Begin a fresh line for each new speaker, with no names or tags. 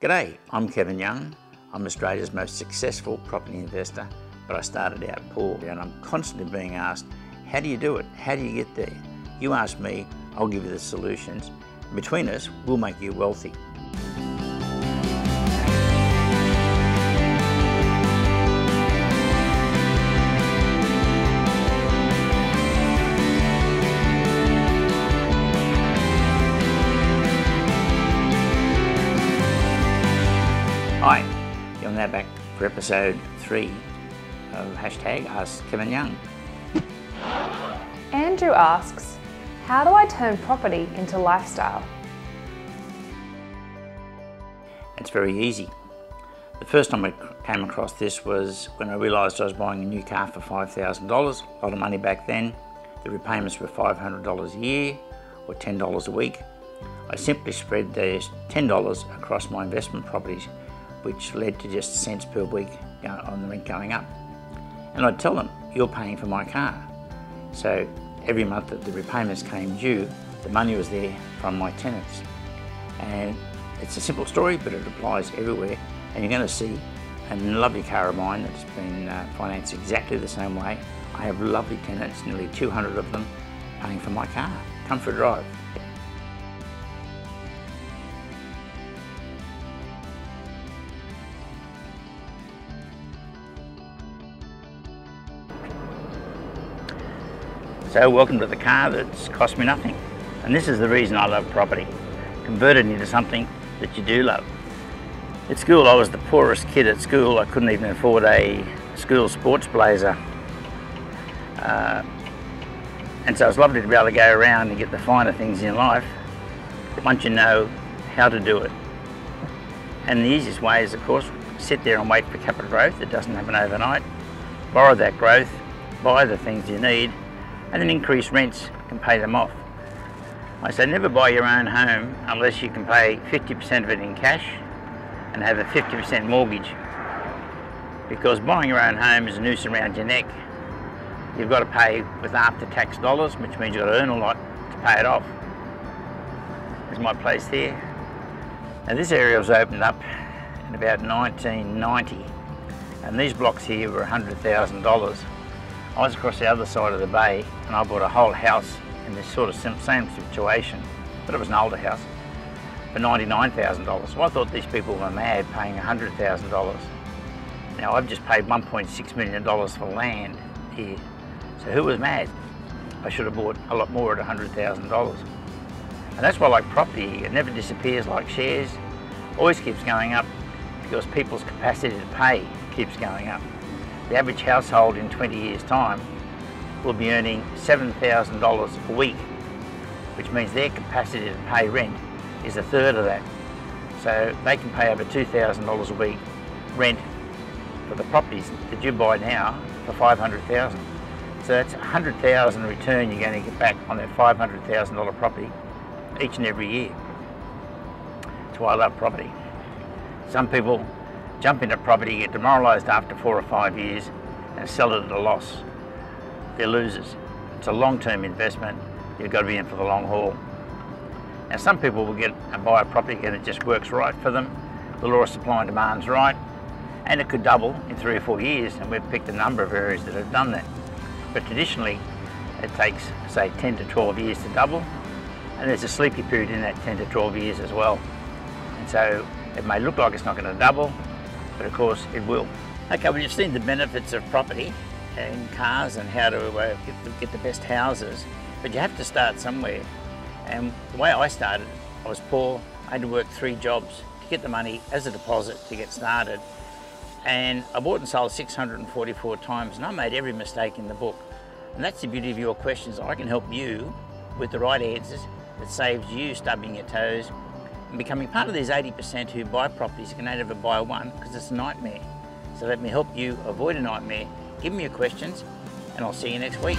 G'day, I'm Kevin Young. I'm Australia's most successful property investor, but I started out poor, and I'm constantly being asked, how do you do it? How do you get there? You ask me, I'll give you the solutions. Between us, we'll make you wealthy. Hi, you're now back for episode 3 of hashtag Ask Kevin Young.
Andrew asks, how do I turn property into lifestyle?
It's very easy. The first time I came across this was when I realised I was buying a new car for $5,000, a lot of money back then. The repayments were $500 a year or $10 a week. I simply spread those $10 across my investment properties, which led to just cents per week on the rent going up. And I'd tell them, you're paying for my car. So every month that the repayments came due, the money was there from my tenants. And it's a simple story, but it applies everywhere. And you're going to see a lovely car of mine that's been financed exactly the same way. I have lovely tenants, nearly 200 of them, paying for my car. Come for a drive. So welcome to the car that's cost me nothing. And this is the reason I love property. Converted into something that you do love. At school, I was the poorest kid at school. I couldn't even afford a school sports blazer. And so it's lovely to be able to go around and get the finer things in life once you know how to do it. And the easiest way is, of course, sit there and wait for capital growth. It doesn't happen overnight. Borrow that growth, buy the things you need, and then increase rents and pay them off. I say never buy your own home unless you can pay 50% of it in cash and have a 50% mortgage. Because buying your own home is a noose around your neck. You've got to pay with after-tax dollars, which means you've got to earn a lot to pay it off. There's my place here. Now this area was opened up in about 1990, and these blocks here were $100,000. I was across the other side of the bay and I bought a whole house in this sort of same situation, but it was an older house, for $99,000. So I thought these people were mad paying $100,000. Now I've just paid $1.6 million for land here. So who was mad? I should have bought a lot more at $100,000. And that's why I like property. It never disappears like shares. Always keeps going up because people's capacity to pay keeps going up. The average household in 20 years' time will be earning $7,000 a week, which means their capacity to pay rent is a third of that. So they can pay over $2,000 a week rent for the properties that you buy now for $500,000. So that's $100,000 return you're going to get back on that $500,000 property each and every year. That's why I love property. Some people jump into property, get demoralised after 4 or 5 years and sell it at a loss. They're losers. It's a long-term investment. You've got to be in for the long haul. Now some people will get and buy a property and it just works right for them. The law of supply and demand's right, and it could double in 3 or 4 years, and we've picked a number of areas that have done that. But traditionally it takes, say, 10 to 12 years to double, and there's a sleepy period in that 10 to 12 years as well. And so it may look like it's not going to double, but of course it will. Okay, well, you've seen the benefits of property and cars and how to get the best houses, but you have to start somewhere. And the way I started, I was poor. I had to work 3 jobs to get the money as a deposit to get started. And I bought and sold 644 times, and I made every mistake in the book. And that's the beauty of your questions. I can help you with the right answers that saves you stubbing your toes and becoming part of these 80% who buy properties can never buy one because it's a nightmare. So let me help you avoid a nightmare. Give me your questions and I'll see you next week.